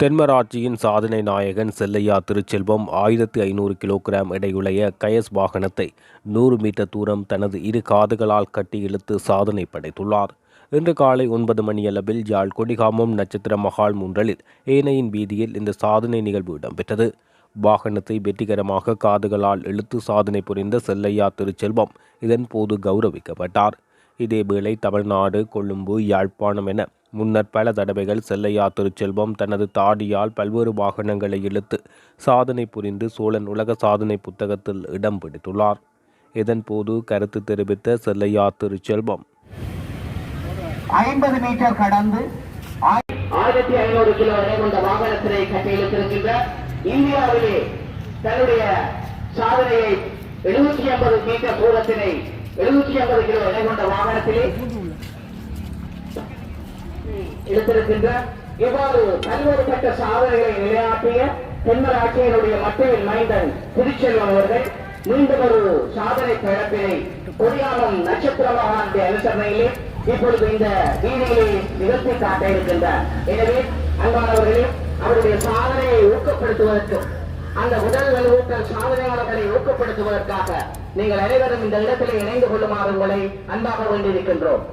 தென்மராட்சியின் சாதனை நாயகன் செல்லையா திருச்செல்வம் 1500 கிலோகிராம் எடையுடைய கயஸ் வாகனத்தை 100 மீட்டர் தூரம் தனது இரு காதுகளால் கட்டி இழுத்து சாதனை படைத்துள்ளார். இன்று காலை 9 மணியளவில் யாழ் கொடிகாமம் நட்சத்திர மகால் முன்றலில் ஏனையின் வீதியில் இந்த சாதனை நிகழ்வு இடம்பெற்றது. வாகனத்தை வெற்றிகரமாக காதுகளால் இழுத்து சாதனை புரிந்த செல்லையா திருச்செல்வம் இதன் போது கௌரவிக்கப்பட்டார். இதேவேளை தமிழ்நாடு, கொழும்பு, யாழ்ப்பாணம் என முன்னர் பல தடவைகள் செல்லையா திருச்செல்வம் தனது தாடியால் பல்வேறு வாகனங்களை இழுத்து சாதனை புரிந்து சோழன் உலக சாதனை புத்தகத்தில் இடம் பிடித்துள்ளார். இதன்போது கருத்து தெரிவித்த செல்லையா திருச்செல்வம் 50 மீட்டர் கடந்து 1500 கிலோ எடை கொண்ட வாகனத்தினை கட்டியிருக்கின்ற இந்தியாவிலே தன்னுடைய சாதனையை 750 மீட்டர் தூரத்தினை 750 கிலோ எடை கொண்ட வாகனத்திலே எடுத்திருக்கின்ற இவ்வாறு பல்வேறுபட்ட சாதனைகளை நிலையாட்டிய தென்மராட்சியினுடைய மக்களின் மைந்தன் திருச்செல்வம் அவர்கள் மீண்டும் ஒரு சாதனை பிழப்பினை கொடியாமம் நட்சத்திரமாக அனுசரணையிலே இப்பொழுது இந்த வீதியிலே நிகழ்த்தி காட்ட இருக்கின்றார். எனவே அன்பானவர்களே, அவருடைய சாதனையை ஊக்கப்படுத்துவதற்கு, அந்த உடல் வலுவூட்டல் சாதனையாளர்களை ஊக்கப்படுத்துவதற்காக நீங்கள் அனைவரும் இந்த இடத்திலே இணைந்து கொள்ளுமாறு உங்களை அன்பாக வேண்டியிருக்கின்றோம்.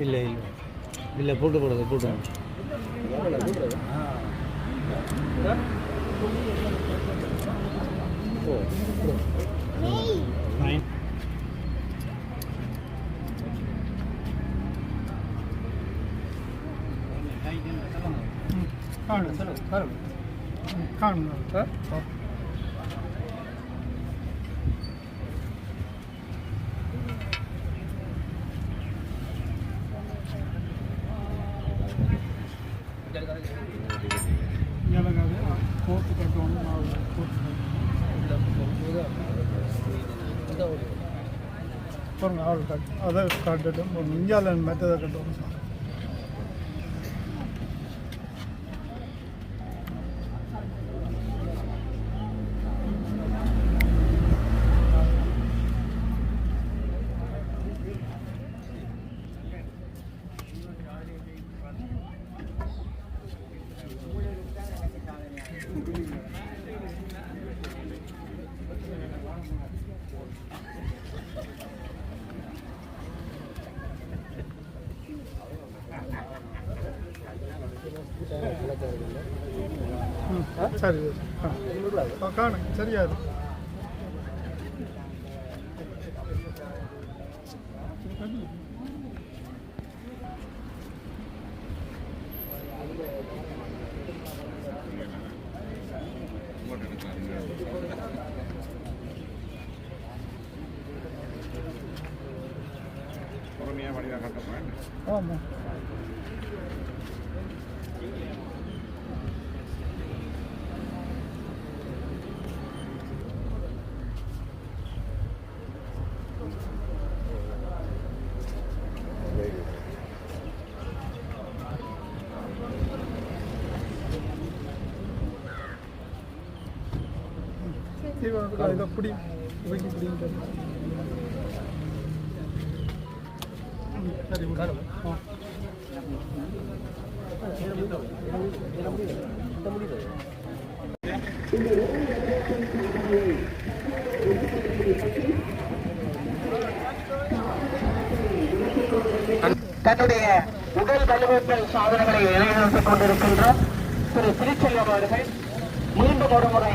இல்லை இல்லை இல்லை போட்டு போடுறது போட்டு அதை காட்டட்டும் இந்தியாவில் மெத்ததை கட்டும். சரி காணும் சரியா இருக்கு. ஆமாம் இதை பிடி பிடிங்க சரி தன்னுடைய உடல் வலுவூட்டல் சாதனைகளை நிலைநிறுத்திக் கொண்டிருக்கின்ற திரு திருச்செல்வம் அவர்கள் மீண்டும் ஒரு முறை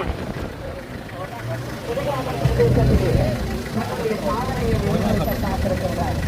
தன்னுடைய சாதனையை முன்னெடுக்க காத்திருக்கிறார்.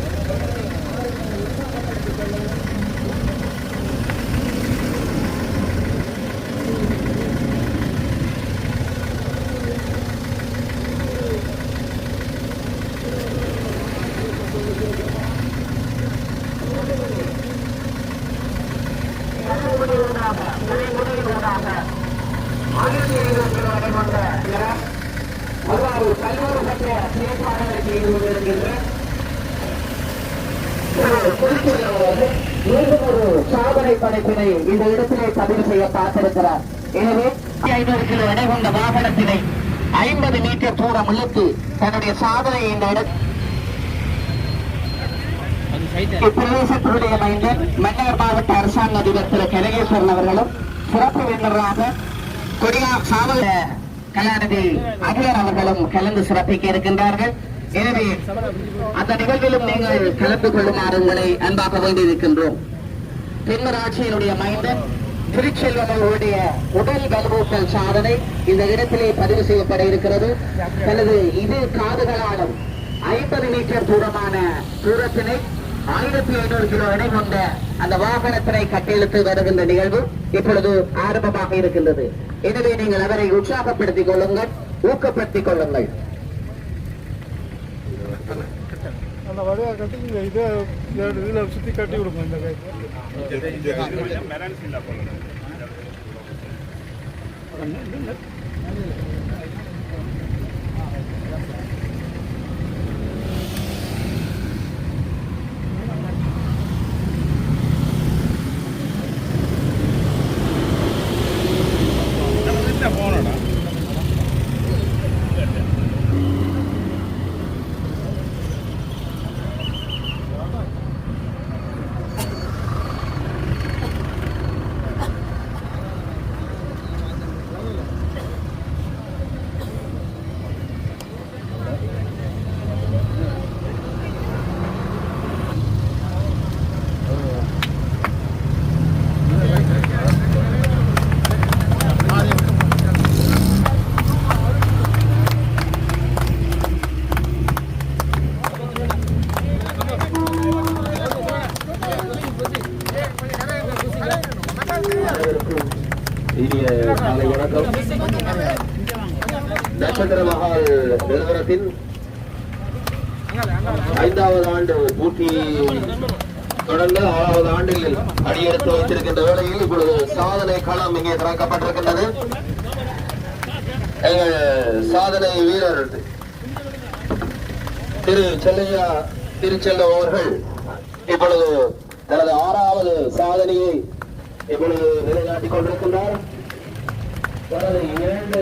சாதனை படைப்பினை இந்த இடத்திலே பதிவு செய்ய பார்த்திருக்கிறார். எனவே 500 கிலோ எடை கொண்ட வாகனத்தினை 50 மீட்டர் தூரம் இழுத்து தன்னுடைய சாதனையை இந்த இடத்தில் இப்பிரதேசத்தினுடைய மைந்தன் மன்னார் மாவட்ட அரசாங்க அதிபர் திரு கனகேஸ்வரன் அவர்களும் சிறப்பு விருந்தினராக சாவல் கலாநிதி அகிலர் அவர்களும் கலந்து சிறப்பிக்க இருக்கின்றார்கள். எனவே அந்த நிகழ்விலும் நீங்கள் கலந்து கொள்ளுமாறு உங்களை அன்பாக வேண்டியிருக்கின்றோம். தென்மராட்சியினுடைய மைந்தன் திருச்செல்வம் அவர்களுடைய உடல் வலுவூட்டல் சாதனை இந்த இடத்திலே பதிவு செய்யப்பட இருக்கிறது. தனது இரு காதுகளாலும் 50 மீட்டர் தூரமான தூரத்தினை 1500 கிலோ எடை கொண்ட அந்த வாகனத்தினை கட்டியெழுத்து வருகின்ற நிகழ்வு இப்பொழுது ஆரம்பமாக இருக்கின்றது. எனவே நீங்கள் அவரை உற்சாகப்படுத்திக் கொள்ளுங்கள், ஊக்கப்படுத்திக் கொள்ளுங்கள். அந்த வழியாக கட்டி இதை இதில் சுற்றி கட்டி விடுங்க. இந்த கை நட்சத்திர மகால் நிறுவனத்தின் 5வது ஆண்டு பூர்த்தி தொடர்ந்து 6வது ஆண்டில் அடியெடுத்து வைத்திருக்கின்ற வேளையில் இப்பொழுது சாதனை களம் இங்கே திறக்கப்பட்டிருக்கின்றது. எங்கள் சாதனை வீரர் திரு செல்லையா திருச்செல்வம் அவர்கள் இப்பொழுது தனது 6வது சாதனையை இப்பொழுது நிலைநாட்டிக் கொண்டிருக்கின்றார். தனது 2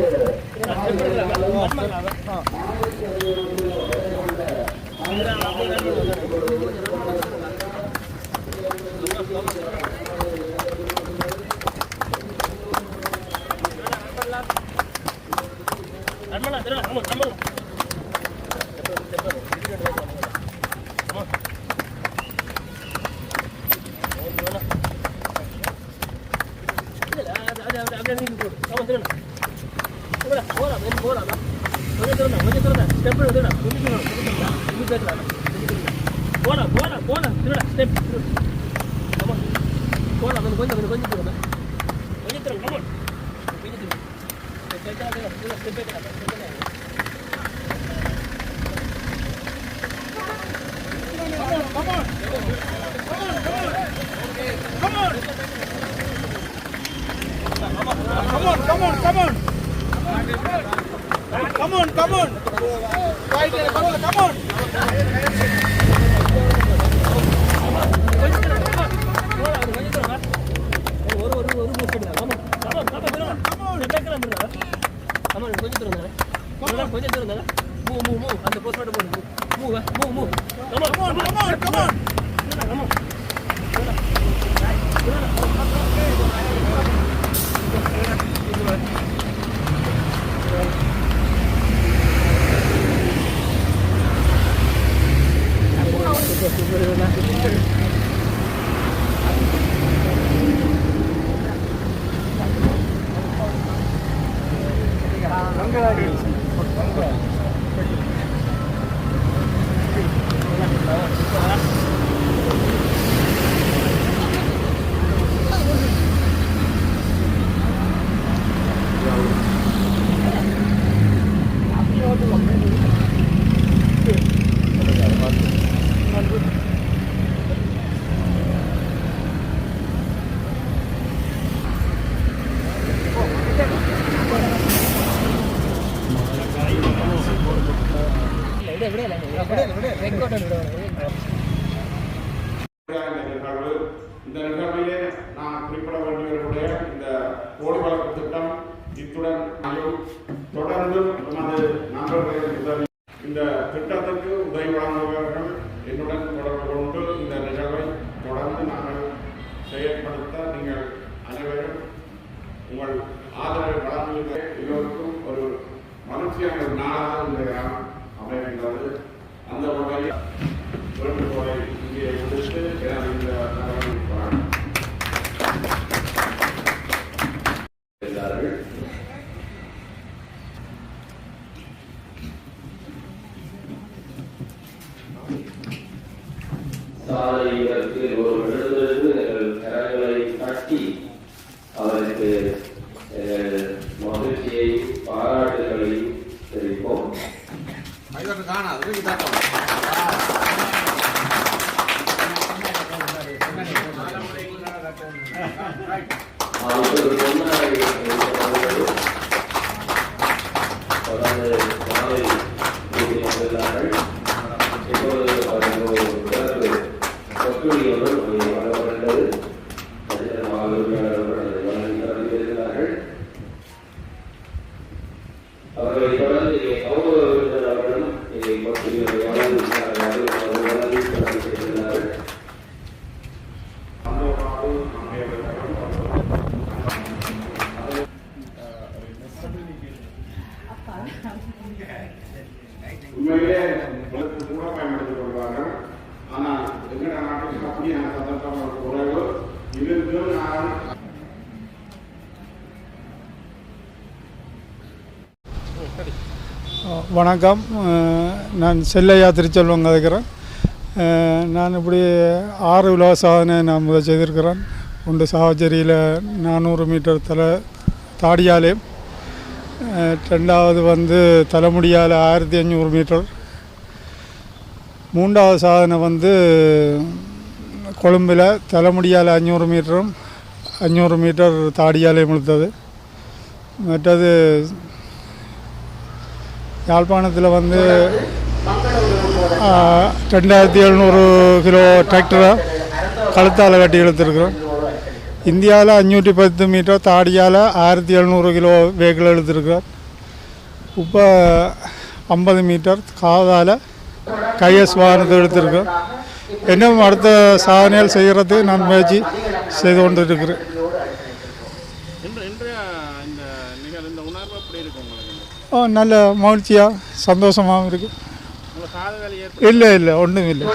இந்த நிகழ்விலே நான் குறிப்பிட வேண்டியவர்களுடைய இந்த கோடி வழக்கு திட்டம் இத்துடன் தொடர்ந்து நமது நண்பர்களின் உதவி இந்த திட்டத்திற்கு உதவி வழங்குபவர்கள் என்னுடன் தொடர்பு கொண்டு இந்த நிகழ்வை தொடர்ந்து நாங்கள் செயல்படுத்த நீங்கள் அனைவரும் உங்கள் ஆதரவை வழங்குகிற எல்லோருக்கும் ஒரு மகிழ்ச்சியான ஒரு நாளாக இந்த அமைகின்றது. அந்த வகையில் வேண்டுகோளை இங்கே முடித்து எனது இந்த நகரை சாலைகளுக்கு ஒரு விழுந்திருந்து கரங்களை கட்டி அவருக்கு மகிழ்ச்சியையும் பாராட்டுகளையும் தெரிவிப்போம். அவர்களை தொடர்ந்து கௌரவ விருந்தினர்களும் இதை பற்றி உண்மையிலே கூட பயன்படுத்திக் கொள்வார்கள். ஆனால் எங்கட நாட்டுக்கு அப்படியான சந்தர்ப்பம் குறைவு. இதற்கு நான் வணக்கம். நான் செல்லையா திருச்செல்வம் கதைக்கிறேன். நான் இப்படி 6 உலக சாதனை நான் முதல் செய்திருக்கிறேன். ஒன்று சாவச்சேரியில் 400 மீட்டர் தாடியாலேயும், ரெண்டாவது வந்து தலைமுடியால் 1500 மீட்டர், மூன்றாவது சாதனை வந்து கொழும்பில் தலைமுடியால் 500 மீட்டரும் 500 மீட்டர் தாடியாலேயும் இழுத்தது. மற்றது யாழ்ப்பாணத்தில் வந்து 2700 கிலோ டிராக்டரை கழுத்தால் கட்டி இழுத்துருக்குறோம். இந்தியாவில் 510 மீட்டர், தாடியால் 1700 கிலோ வெஹிக்கிள் இழுத்துருக்குறோம். இப்போ 50 மீட்டர் காதால் கைஎஸ் வாகனத்தை எடுத்திருக்கோம். இன்னும் அடுத்த சாதனைகள் செய்கிறது நான் முயற்சி செய்து கொண்டு இருக்கிறேன். நல்ல மகிழ்ச்சியாக சந்தோஷமாகவும் இருக்குது. இல்லை ஒன்றும் இல்லை.